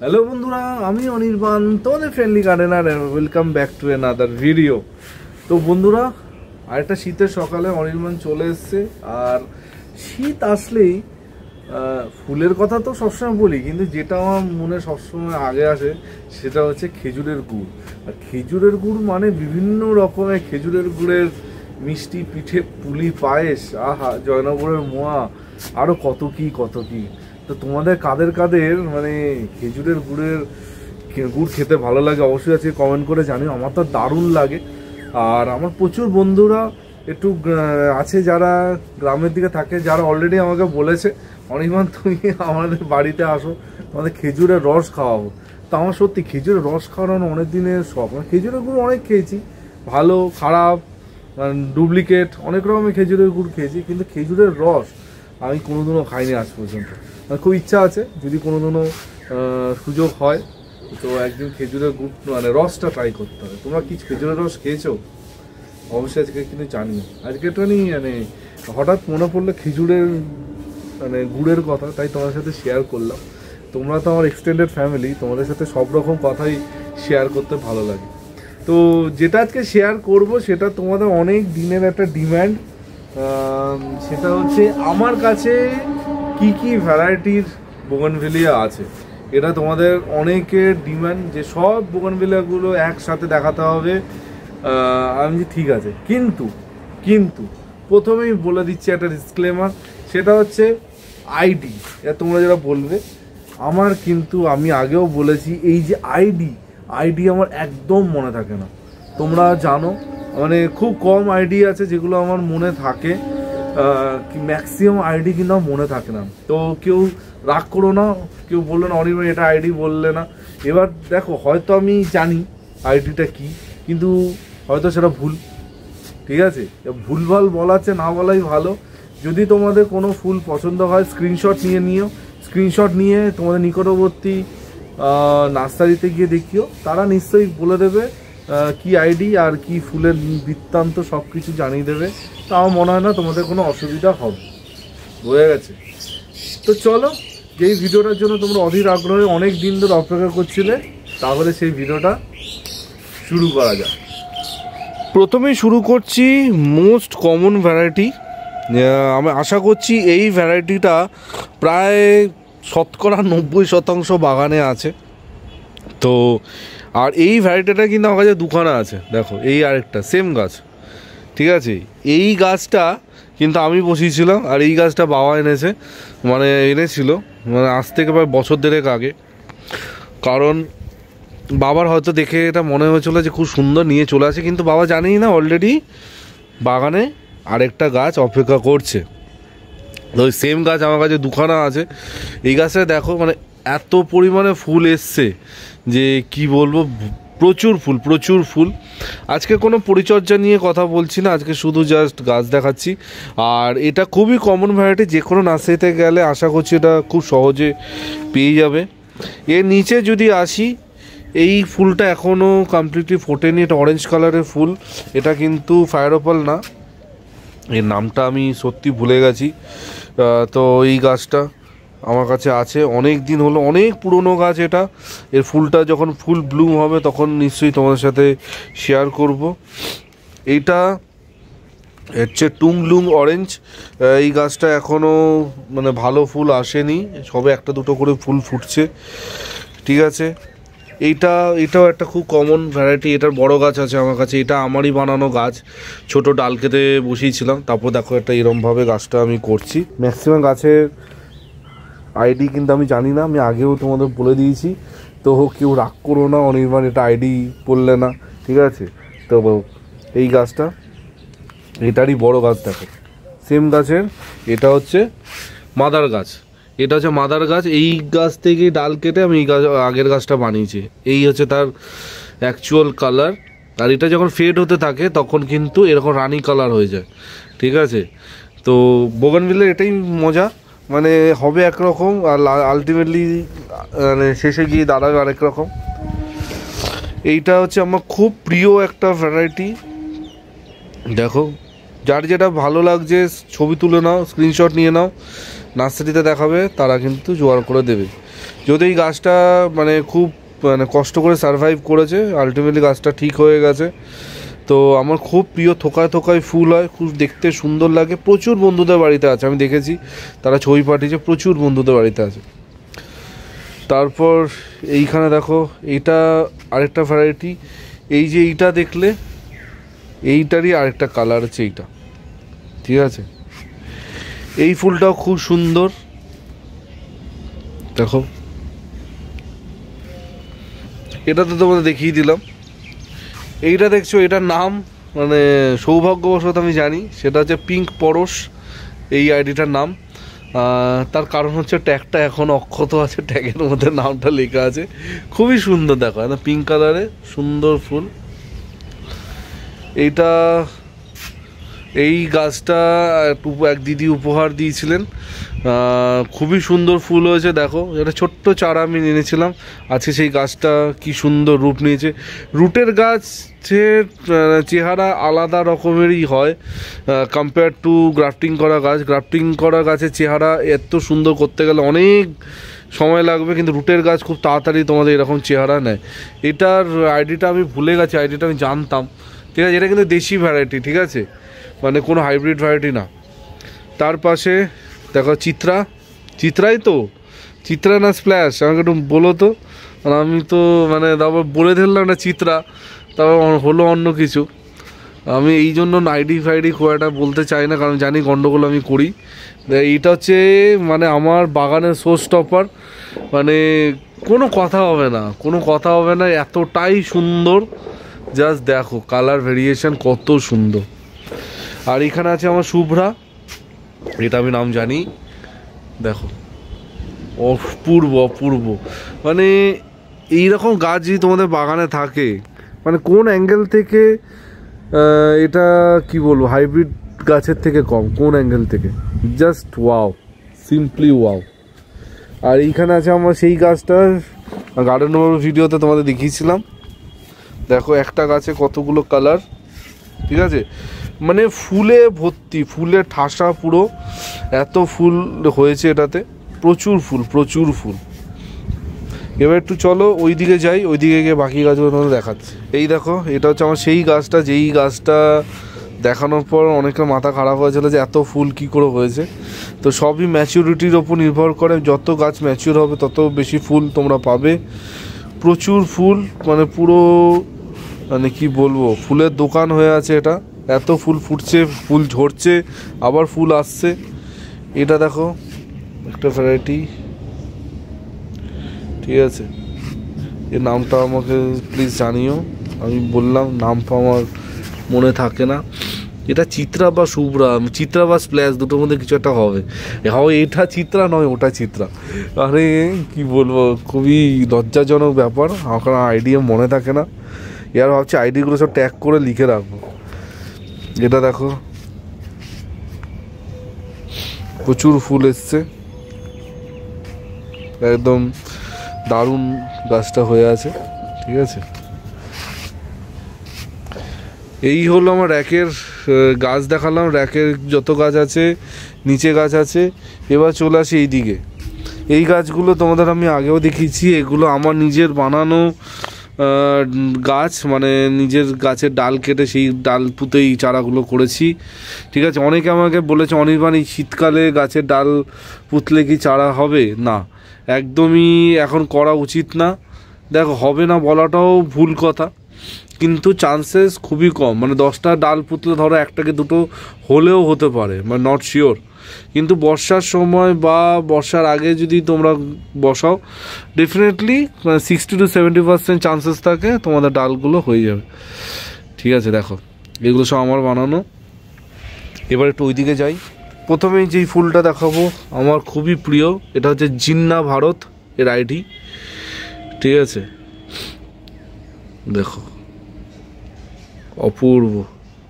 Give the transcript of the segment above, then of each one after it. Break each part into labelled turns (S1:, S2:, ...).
S1: Hello বন্ধুরা, আমি অনির্বাণ, তোমাদের friendly gardener. Welcome back to another video. তো বন্ধুরা, আরেকটা শীতের সকালে অনির্বাণ চলে এসছে। আর শীত আসলেই ফুলের কথা তো সবসময় বলি, কিন্তু যেটা আমার মনে সবসময় আগে আসে সেটা হচ্ছে খেজুরের গুড়। আর খেজুরের গুড় মানে বিভিন্ন রকমের খেজুরের গুড়ের মিষ্টি, পিঠে, পুলি, পায়েস, আহা, জয়নগরের মোয়া, আরও কত কি। তো তোমাদের কাদের কাদের মানে খেজুরের গুড় খেতে ভালো লাগে অবশ্যই আজকে কমেন্ট করে জানিও। আমার তো দারুণ লাগে। আর আমার প্রচুর বন্ধুরা একটু আছে যারা গ্রামের দিকে থাকে, যারা অলরেডি আমাকে বলেছে অনির্বাণ তুমি আমাদের বাড়িতে আসো, তোমাদের খেজুরের রস খাওয়াবো। তো আমার সত্যি খেজুরের রস খাওয়ানো অনেক দিনের শখ। খেজুরের গুড় অনেক খেয়েছি, ভালো খারাপ ডুপ্লিকেট অনেক রকমের খেজুরের গুড় খেয়েছি, কিন্তু খেজুরের রস আমি কোনোদিনও খাইনি আজ পর্যন্ত। খুব ইচ্ছা আছে, যদি কোনোদিনও সুযোগ হয় তো একদিন খেজুরের গুড় মানে রসটা ট্রাই করতে হবে। তোমরা কি খেজুরের রস খেয়েছো? অবশ্যই আজকে কিন্তু জানিও। আজকে একটুখানি মানে হঠাৎ মনে পড়লো খেজুরের মানে গুড়ের কথা, তাই তোমার সাথে শেয়ার করলাম। তোমরা তো আমার এক্সটেন্ডেড ফ্যামিলি, তোমাদের সাথে সব রকম কথাই শেয়ার করতে ভালো লাগে। তো যেটা আজকে শেয়ার করব সেটা তোমাদের অনেক দিনের একটা ডিম্যান্ড। সেটা হচ্ছে আমার কাছে কি কি ভ্যারাইটির বোগানভেলিয়া আছে। এটা তোমাদের অনেকের ডিম্যান্ড যে সব বোগানভেলিয়াগুলো একসাথে দেখাতে হবে। আমি ঠিক আছে, কিন্তু প্রথমেই বলে দিচ্ছি একটা ডিসক্লেমার, সেটা হচ্ছে আইডি। তোমরা যেটা বলবে আমার, কিন্তু আমি আগেও বলেছি এই যে আইডি আমার একদম মনে থাকে না। তোমরা জানো মানে খুব কম আইডি আছে যেগুলো আমার মনে থাকে, ম্যাক্সিমাম আইডি কিন্তু আমার মনে থাকে না। তো কেউ রাগ করো না, কেউ বললো না অনির্বাণ এটা আইডি বললে না। এবার দেখো, হয়তো আমি জানি আইডিটা কি, কিন্তু হয়তো সেটা ভুল, ঠিক আছে? ভুলভাল বলাচ্ছে না বলাই ভালো। যদি তোমাদের কোনো ফুল পছন্দ হয় স্ক্রিনশট নিও। স্ক্রিনশট নিয়ে তোমাদের নিকটবর্তী নার্সারিতে গিয়ে দেখিও, তারা নিশ্চয়ই বলে দেবে কি আইডি আর কি ফুলের বৃত্তান্ত সব কিছু জানিয়ে দেবে। তা আমার মনে হয় না তোমাদের কোনো অসুবিধা হবে। বোঝা গেছে? তো চলো, যেই ভিডিওটার জন্য তোমরা অধীর আগ্রহে অনেক দিন ধরে অপেক্ষা করছিলে, তাহলে সেই ভিডিওটা শুরু করা যাক। প্রথমেই শুরু করছি মোস্ট কমন ভ্যারাইটি। আমি আশা করছি এই ভ্যারাইটিটা প্রায় 90% বাগানে আছে। তো আর এই ভ্যারাইটিটা কিন্তু আমার কাছে দুখানা আছে। দেখো, এই আরেকটা সেম গাছ, ঠিক আছে? এই গাছটা কিন্তু আমি বসিয়েছিলাম, আর এই গাছটা বাবা এনেছিল আজ থেকে প্রায় বছর দেড়েক আগে। কারণ বাবার হয়তো দেখে এটা মনে হয়েছিল যে খুব সুন্দর, নিয়ে চলে আসে, কিন্তু বাবা জানেই না অলরেডি বাগানে আরেকটা গাছ অপেক্ষা করছে। তো ওই সেম গাছ আমার কাছে দুখানা আছে। এই গাছটা দেখো মানে এত পরিমাণে ফুল এসছে যে কি বলবো, প্রচুর ফুল। আজকে কোনো পরিচর্যা নিয়ে কথা বলছি না, আজকে শুধু জাস্ট গাছ দেখাচ্ছি। আর এটা খুবই কমন ভ্যারাইটি, যে কোনো নার্সারিতে গেলে আশা করছি এটা খুব সহজে পেয়ে যাবে। এর নিচে যদি আসি, এই ফুলটা এখনও কমপ্লিটলি ফোটেনি, এটা অরেঞ্জ কালারের ফুল। এটা কিন্তু ফায়ার অপাল না, এর নামটা আমি সত্যি ভুলে গেছি। তো এই গাছটা আমার কাছে আছে অনেক দিন হলো, অনেক পুরনো গাছ এটা। এর ফুলটা যখন ফুল ব্লুম হবে তখন নিশ্চয়ই তোমাদের সাথে শেয়ার করব। এইটা হচ্ছে টুংলুং অরেঞ্জ। এই গাছটা এখনও মানে ভালো ফুল আসেনি, সবে একটা দুটো করে ফুল ফুটছে, ঠিক আছে? এটাও একটা খুব কমন ভ্যারাইটি। এটার বড় গাছ আছে আমার কাছে, এটা আমারই বানানো গাছ, ছোট ডাল কেটে বসিয়েছিলাম। তারপর দেখো একটা এরমভাবে গাছটা আমি করছি। ম্যাক্সিমাম গাছের আইডি কিন্তু আমি জানি না, আমি আগেও তোমাদের বলে দিয়েছি। তো কেউ রাগ করো না অনির্বাণ এটা আইডি বললে না, ঠিক আছে? তো এই গাছটা এটারই বড় গাছ, দেখো সেম গাছের। এটা হচ্ছে মাদার গাছ, এই গাছ থেকে ডাল কেটে আমি এই গাছ আগের গাছটা বানিয়েছি। এই হচ্ছে তার অ্যাকচুয়াল কালার। আর এটা যখন ফেড হতে থাকে তখন কিন্তু এরকম রানি কালার হয়ে যায়, ঠিক আছে? তো বোগানভিলিয়ার এটাই মজা, মানে হবে একরকম আর আলটিমেটলি মানে শেষে গিয়ে দাঁড়াবে আরেক রকম। এইটা হচ্ছে আমার খুব প্রিয় একটা ভ্যারাইটি। দেখো, যার যেটা ভালো লাগছে ছবি তুলে নাও, স্ক্রিনশট নিয়ে নাও, নার্সারিতে দেখাবে, তারা কিন্তু জোগাড় করে দেবে। যদি এই গাছটা মানে খুব মানে কষ্ট করে সারভাইভ করেছে, আলটিমেটলি গাছটা ঠিক হয়ে গেছে। তো আমার খুব প্রিয়, থোকায় থোকায় ফুল হয়, খুব দেখতে সুন্দর লাগে। প্রচুর বন্ধুদের বাড়িতে আছে, আমি দেখেছি তারা ছবি পাঠিয়েছে, প্রচুর বন্ধুদের বাড়িতে আছে। তারপর এইখানে দেখো, এইটা আরেকটা ভ্যারাইটি। এই যে এইটা দেখলে, এইটারই আরেকটা কালার আছে এইটা, ঠিক আছে। এই ফুলটাও খুব সুন্দর, দেখো। এটা তো তোমাদের দেখিয়ে দিলাম। এইটা দেখছো, এটার নাম মানে সৌভাগ্যবশত আমি জানি, সেটা হচ্ছে পিঙ্ক পরশ, এই আইডিটার নাম। তার কারণ হচ্ছে ট্যাগটা এখন অক্ষত আছে, ট্যাগের মধ্যে নামটা লেখা আছে। খুবই সুন্দর, দেখো না, পিঙ্ক কালারে সুন্দর ফুল। এইটা, এই গাছটা এক দিদি উপহার দিয়েছিলেন, খুবই সুন্দর ফুল হয়েছে। দেখো, এটা ছোট্ট চারা আমি এনেছিলাম, আজকে সেই গাছটা কি সুন্দর রূপ নিয়েছে। রুটের গাছের চেহারা আলাদা রকমেরই হয় কম্পেয়ার টু গ্রাফটিং করা গাছ। গ্রাফটিং করা গাছের চেহারা এত সুন্দর করতে গেলে অনেক সময় লাগবে, কিন্তু রুটের গাছ খুব তাড়াতাড়ি তোমাদের এরকম চেহারা নেয়। এটার আইডিটা আমি ভুলে গেছি, আইডিটা আমি জানতাম, ঠিক আছে। এটা কিন্তু দেশি ভ্যারাইটি, ঠিক আছে, মানে কোনো হাইব্রিড ভ্যারাইটি না। তার পাশে দেখো চিত্রাই তো, চিত্রা না স্প্ল্যাশ, আমাকে একটু বলো তো। আমি তো মানে তারপর বলে দিলাম না চিত্রা, তারপর হলো অন্য কিছু। আমি এই জন্য আইডি ফাইডি খুব একটা বলতে চাই না, কারণ জানি গন্ডগোল আমি করি। এইটা হচ্ছে মানে আমার বাগানের শো স্টপার, মানে কোনো কথা হবে না, কোনো কথা হবে না, এতটাই সুন্দর। জাস্ট দেখো কালার ভেরিয়েশন কত সুন্দর। আর এখানে আছে আমার শুভ্রা, এটা আমি নাম জানি, দেখো অপূর্ব অপূর্ব। মানে এইরকম গাছ যদি তোমাদের বাগানে থাকে, মানে কোন অ্যাঙ্গেল থেকে এটা কি বলবো, হাইব্রিড গাছের থেকে কম, কোন অ্যাঙ্গেল থেকে, জাস্ট ওয়াও, সিম্পলি ওয়াও। আর এইখানে আছে আমার সেই গাছটা, গার্ডেন ভিডিওতে তোমাদের দেখিয়েছিলাম। দেখো একটা গাছে কতগুলো কালার, ঠিক আছে, মানে ফুলে ভর্তি, ফুলে ঠাসা পুরো, এত ফুল হয়েছে এটাতে, প্রচুর ফুল প্রচুর ফুল। এবার একটু চলো ওই দিকে যাই, ওই দিকে গিয়ে বাকি গাছগুলো তোমাদের দেখাচ্ছি। এই দেখো, এটা হচ্ছে আমার সেই গাছটা, যেই গাছটা দেখানোর পর অনেকের মাথা খারাপ হয়েছিল যে এত ফুল কি করে হয়েছে। তো সবই ম্যাচিউরিটির ওপর নির্ভর করে, যত গাছ ম্যাচিউর হবে তত বেশি ফুল তোমরা পাবে। প্রচুর ফুল, মানে পুরো মানে কি বলবো, ফুলের দোকান হয়ে আছে এটা, এত ফুল ফুটছে, ফুল ঝরছে, আবার ফুল আসছে। এটা দেখো একটা ভ্যারাইটি, ঠিক আছে, এর নামটা আমাকে প্লিজ জানিও, আমি বললাম নামটা আমার মনে থাকে না। এটা চিত্রা বা শুভ্রা, চিত্রা বা স্প্ল্যাশ, দুটোর মধ্যে কিছু একটা হবে। এটা চিত্রা নয়, ওটা চিত্রা। আরে কি বলবো, খুবই লজ্জাজনক ব্যাপার, আমার আইডিয়া মনে থাকে না। এবার ভাবছি আইডিগুলো সব ট্যাগ করে লিখে রাখবো। এটা দেখো প্রচুর ফুল এসছে, একদম দারুণ গাছটা হয়ে আছে, ঠিক আছে। এই হলো আমার র্যাকের গাছ দেখালাম, র্যাকের যত গাছ আছে, নিচে গাছ আছে। এবার চলে আসি এই দিকে, এই গাছগুলো তোমাদের আমি আগেও দেখিয়েছি, এগুলো আমার নিজের বানানো গাছ, মানে নিজের গাছের ডাল কেটে সেই ডাল পুঁতে এই চারাগুলো করেছি, ঠিক আছে। অনেকে আমাকে বলেছে অনির্বাণ এই শীতকালে গাছের ডাল পুঁতলে কি চারা হবে? না, একদমই এখন করা উচিত না। দেখো হবে না বলাটাও ভুল কথা, কিন্তু চান্সেস খুবই কম, মানে 10টা ডাল পুঁতলে ধরো একটাকে দুটো হলেও হতে পারে, মানে নট শিওর। কিন্তু বর্ষার সময় বা বর্ষার আগে যদি তোমরা বসাও, ডেফিনেটলি 60 to 70% চান্সেস থাকে তোমাদের ডালগুলো হয়ে যাবে, ঠিক আছে। দেখো এগুলো সব আমার বানানো। এবার একটু ওইদিকে যাই। প্রথমেই যেই ফুলটা দেখাবো আমার খুবই প্রিয়, এটা হচ্ছে জিন্না ভারত এর আইডি, ঠিক আছে। দেখো অপূর্ব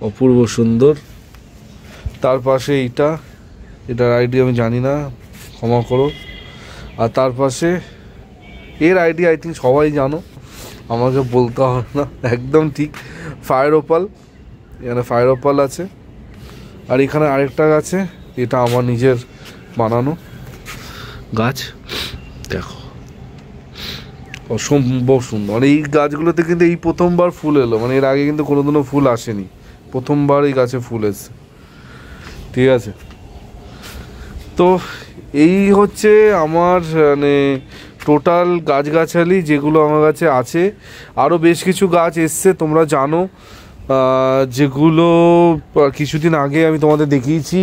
S1: অপূর্ব সুন্দর। তার পাশে এটার আইডি আমি জানি না, ক্ষমা করো। আর তার পাশে এর আইডি আই থিঙ্ক সবাই জানো, আমাকে বলতে হবে না, একদম ঠিক, ফায়ার ওপাল। এখানে ফায়ার ওপাল আছে। আর এখানে আরেকটা আছে, এটা আমার নিজের বানানো গাছ, দেখো অসম্ভব সুন্দর। মানে এই গাছগুলোতে কিন্তু এই প্রথমবার ফুল এলো, মানে এর আগে কিন্তু কোনোদিনও ফুল আসেনি, প্রথমবার এই গাছে ফুল এসছে। ঠিক আছে, তো এই হচ্ছে আমার মানে টোটাল গাছগাছালি যেগুলো আমার কাছে আছে। আরও বেশ কিছু গাছ এসছে তোমরা জানো, যেগুলো কিছুদিন আগে আমি তোমাদের দেখিয়েছি,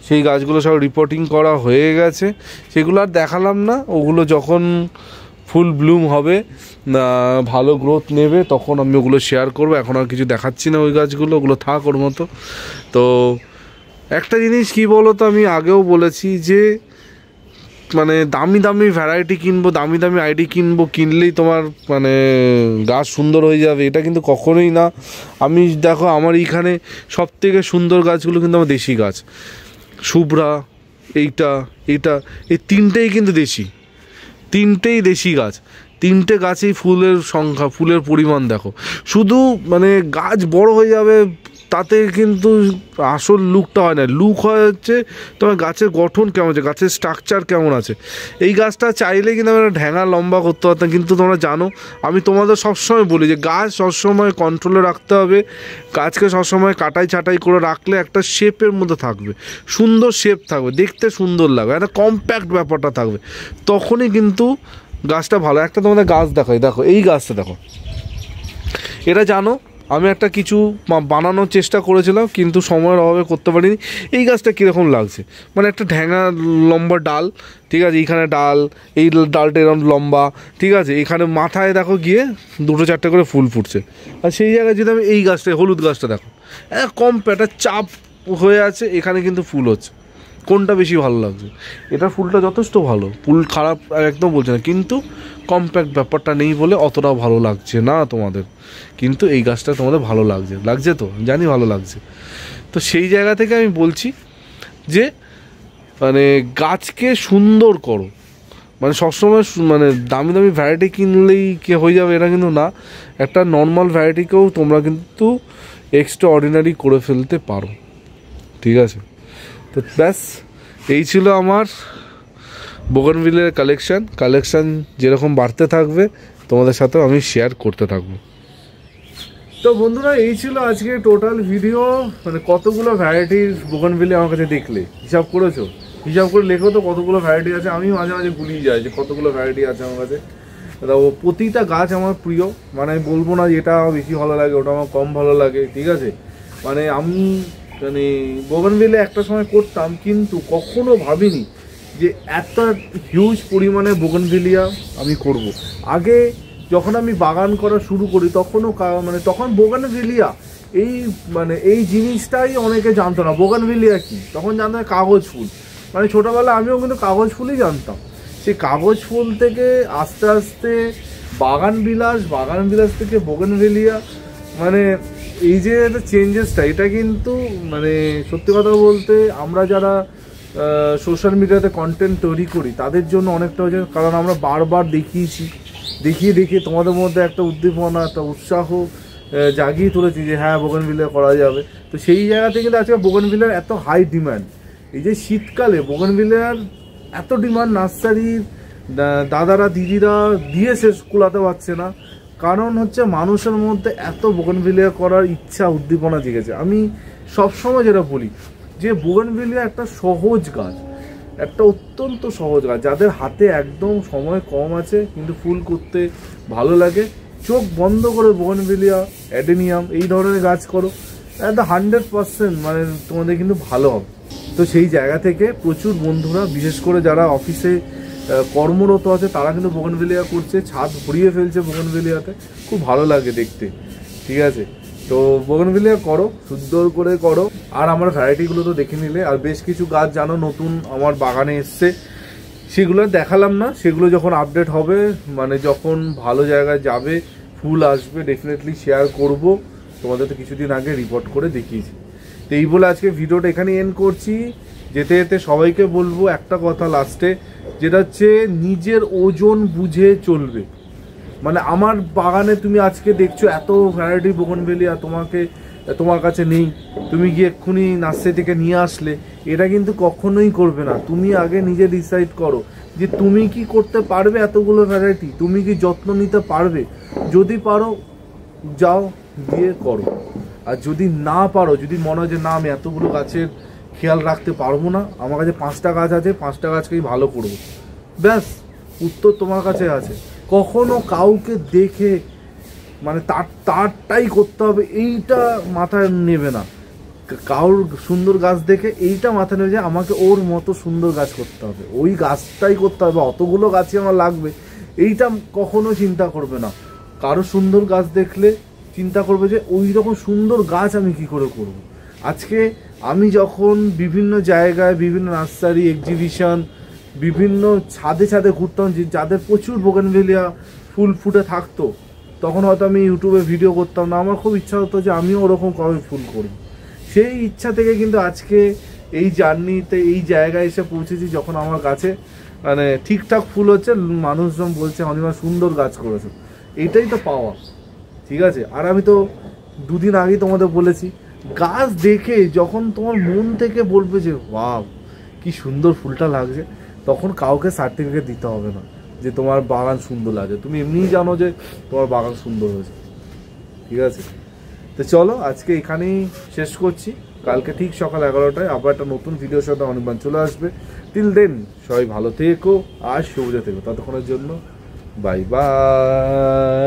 S1: সেই গাছগুলো সব রিপোর্টিং করা হয়ে গেছে, সেগুলো আর দেখালাম না। ওগুলো যখন ফুল ব্লুম হবে, ভালো গ্রোথ নেবে, তখন আমি ওগুলো শেয়ার করবো। এখন আর কিছু দেখাচ্ছি না ওই গাছগুলো, ওগুলো থাক ওর মতো। তো একটা জিনিস কি বলো তো, আমি আগেও বলেছি যে মানে দামি দামি ভ্যারাইটি কিনবো, দামি দামি আইডি কিনবো, কিনলেই তোমার মানে গাছ সুন্দর হয়ে যাবে, এটা কিন্তু কখনোই না। আমি দেখো আমার এইখানে সবথেকে সুন্দর গাছগুলো কিন্তু আমার দেশি গাছ, শুভ্রা, এইটা, এই তিনটেই কিন্তু দেশি, তিনটেই দেশি গাছ। তিনটে গাছেই ফুলের সংখ্যা, ফুলের পরিমাণ দেখো। শুধু মানে গাছ বড় হয়ে যাবে তাতে কিন্তু আসল লুকটা হয় না। লুক হয় হচ্ছে তোমার গাছের গঠন কেমন আছে, গাছের স্ট্রাকচার কেমন আছে। এই গাছটা চাইলে কিন্তু আমরা ঢ্যাঙা লম্বা করতে পারতাম, কিন্তু তোমরা জানো আমি তোমাদের সবসময় বলি যে গাছ সবসময় কন্ট্রোলে রাখতে হবে। গাছকে সবসময় কাটাই ছাটাই করে রাখলে একটা শেপের মধ্যে থাকবে, সুন্দর শেপ থাকবে, দেখতে সুন্দর লাগবে, একটা কম্প্যাক্ট ব্যাপারটা থাকবে, তখনই কিন্তু গাছটা ভালো। একটা তোমাদের গাছ দেখাই, দেখো এই গাছটা দেখো। এটা জানো আমি একটা কিছু বানানোর চেষ্টা করেছিলাম, কিন্তু সময়ের অভাবে করতে পারিনি। এই গাছটা কীরকম লাগছে, মানে একটা ঢ্যাঙা লম্বা ডাল, ঠিক আছে, এইখানে ডাল, এই ডালটা এরকম লম্বা, ঠিক আছে, এখানে মাথায় দেখো গিয়ে দুটো চারটে করে ফুল ফুটছে। আর সেই জায়গায় যদি আমি এই গাছটা, হলুদ গাছটা দেখো, কম একটা চাপ হয়ে আছে, এখানে কিন্তু ফুল হচ্ছে। কোনটা বেশি ভালো লাগছে? এটার ফুলটা যথেষ্ট ভালো, ফুল খারাপ একদম বলছে না, কিন্তু কম্প্যাক্ট ব্যাপারটা নেই বলে অতটাও ভালো লাগছে না তোমাদের। কিন্তু এই গাছটা তোমাদের ভালো লাগছে, লাগছে তো জানি ভালো লাগছে। তো সেই জায়গা থেকে আমি বলছি যে মানে গাছকে সুন্দর করো, মানে সবসময় মানে দামি দামি ভ্যারাইটি কিনলেই কে হয়ে যাবে এটা কিন্তু না। একটা নর্মাল ভ্যারাইটিকেও তোমরা কিন্তু এক্সট্রা অর্ডিনারি করে ফেলতে পারো। ঠিক আছে, তো ব্যাস এই ছিল আমার বোগানভিলের কালেকশান যেরকম বাড়তে থাকবে তোমাদের সাথেও আমি শেয়ার করতে থাকবো। তো বন্ধুরা এই ছিল আজকে টোটাল ভিডিও। মানে কতগুলো ভ্যারাইটির বোগানভিলে আমার কাছে দেখলে, হিসাব করেছো? হিসাব করে লেখো তো কতগুলো ভ্যারাইটি আছে। আমি মাঝে মাঝে ভুলিয়ে যাই যে কতগুলো ভ্যারাইটি আছে আমার কাছে। প্রতিটা গাছ আমার প্রিয়, মানে আমি বলবো না যে এটা আমার বেশি ভালো লাগে, ওটা আমার কম ভালো লাগে, ঠিক আছে। মানে আমি মানে বোগানভিলে একটা সময় করতাম, কিন্তু কখনো ভাবিনি যে এত হিউজ পরিমাণে বোগানভিলিয়া আমি করব। আগে যখন আমি বাগান করা শুরু করি তখনও মানে তখন বোগানভিলিয়া এই মানে এই জিনিসটাই অনেকে জানতো না। বোগানভিলিয়া কি তখন জানতো না, কাগজ ফুল। মানে ছোটোবেলায় আমিও কিন্তু কাগজ ফুলই জানতাম। সেই কাগজ ফুল থেকে আস্তে আস্তে বাগান বিলাস থেকে বোগানভিলিয়া, মানে এই যে একটা চেঞ্জেসটা, এটা কিন্তু মানে সত্যি কথা বলতে আমরা যারা সোশ্যাল মিডিয়াতে কন্টেন্ট তৈরি করি তাদের জন্য অনেকটা হয়েছে, কারণ আমরা বারবার দেখিয়ে তোমাদের মধ্যে একটা উদ্দীপনা, একটা উৎসাহ জাগিয়ে তুলেছি যে হ্যাঁ বোগানভিলিয়া করা যাবে। তো সেই জায়গা থেকে কিন্তু আজকে বোগানভিলিয়ার এত হাই ডিমান্ড। এই যে শীতকালে বোগানভিলিয়ার এত ডিমান্ড, নার্সারির দাদারা দিদিরা দিয়ে শেষ কুলাতে পারছে না, কারণ হচ্ছে মানুষের মধ্যে এত বোগানভিলিয়া করার ইচ্ছা, উদ্দীপনা জেগেছে। আমি সবসময় যেটা বলি যে বোগানভিলিয়া একটা সহজ গাছ, একটা অত্যন্ত সহজ গাছ, যাদের হাতে একদম সময় কম আছে কিন্তু ফুল করতে ভালো লাগে, চোখ বন্ধ করে বোগানভিলিয়া, অ্যাডেনিয়াম এই ধরনের গাছ করো, একটা 100% মানে তোমাদের কিন্তু ভালো হবে। তো সেই জায়গা থেকে প্রচুর বন্ধুরা, বিশেষ করে যারা অফিসে কর্মরত আছে, তারা কিন্তু বোগানভিলিয়া করছে, ছাদ ভরিয়ে ফেলছে বোগানভিলিয়াতে, খুব ভালো লাগে দেখতে। ঠিক আছে, তো বোগানভিলিয়া করো, সুন্দর করে করো। আর আমার ভ্যারাইটিগুলো তো দেখে নিলে, আর বেশ কিছু গাছ জানো নতুন আমার বাগানে এসছে, সেগুলো দেখালাম না, সেগুলো যখন আপডেট হবে, মানে যখন ভালো জায়গায় যাবে, ফুল আসবে, ডেফিনেটলি শেয়ার করব। তোমাদের তো কিছুদিন আগে রিপোর্ট করে দেখিয়েছি। তো এই বলে আজকে ভিডিওটা এখানে এন্ড করছি। যেতে যেতে সবাইকে বলবো একটা কথা লাস্টে, যেটা হচ্ছে নিজের ওজন বুঝে চলবে। মানে আমার বাগানে তুমি আজকে দেখছো এত ভ্যারাইটি বোগানভিলিয়া, তোমাকে তোমার কাছে নেই, তুমি গিয়ে এক্ষুনি নার্সারি থেকে নিয়ে আসলে, এটা কিন্তু কখনোই করবে না। তুমি আগে নিজে ডিসাইড করো যে তুমি কি করতে পারবে এতগুলো ভ্যারাইটি, তুমি কি যত্ন নিতে পারবে। যদি পারো যাও গিয়ে করো, আর যদি না পারো, যদি মনে হয় যে না আমি এতগুলো গাছের খেয়াল রাখতে পারবো না, আমার কাছে 5টা গাছ আছে, 5টা গাছকেই ভালো করবো, ব্যাস উত্তর তোমার কাছে আছে। কখনো কাউকে দেখে মানে তারটাই করতে হবে এইটা মাথায় নেবে না। কারোর সুন্দর গাছ দেখে এইটা মাথায় নেবে যে আমাকে ওর মতো সুন্দর গাছ করতে হবে, ওই গাছটাই করতে হবে, অতগুলো গাছই আমার লাগবে, এইটা কখনো চিন্তা করবে না। কারো সুন্দর গাছ দেখলে চিন্তা করবে যে ওই রকম সুন্দর গাছ আমি কি করে করব। আজকে আমি যখন বিভিন্ন জায়গায়, বিভিন্ন নার্সারি, এক্সিবিশন, বিভিন্ন ছাদে ছাদে ঘুরতাম, যাদের প্রচুর বোগেনভেলিয়া ফুল ফুটে থাকতো, তখন হয়তো আমি ইউটিউবে ভিডিও করতাম না, আমার খুব ইচ্ছা হতো যে আমিও ওরকম কবে ফুল করব। সেই ইচ্ছা থেকে কিন্তু আজকে এই জার্নিতে এই জায়গায় এসে পৌঁছেছি, যখন আমার গাছে মানে ঠিকঠাক ফুল হচ্ছে, মানুষজন বলছে অনির্বাণ সুন্দর গাছ করেছো, এইটাই তো পাওয়া। ঠিক আছে, আর আমি তো 2 দিন আগেই তোমাদের বলেছি, গাছ দেখে যখন তোমার মন থেকে বলবে যে ওয়াও কি সুন্দর ফুলটা লাগছে, তখন কাউকে সার্টিফিকেট দিতে হবে না যে তোমার বাগান সুন্দর লাগে, তুমি এমনিই জানো যে তোমার বাগান সুন্দর হয়েছে। ঠিক আছে, তো চলো আজকে এখানেই শেষ করছি। কালকে ঠিক সকাল 11টায় আবার একটা নতুন ভিডিওর সাথে অনির্বাণ চলে আসবে। টিল দেন সবাই ভালো থেকো আর সবুজে থেকো, ততক্ষণের জন্য বাই বাই।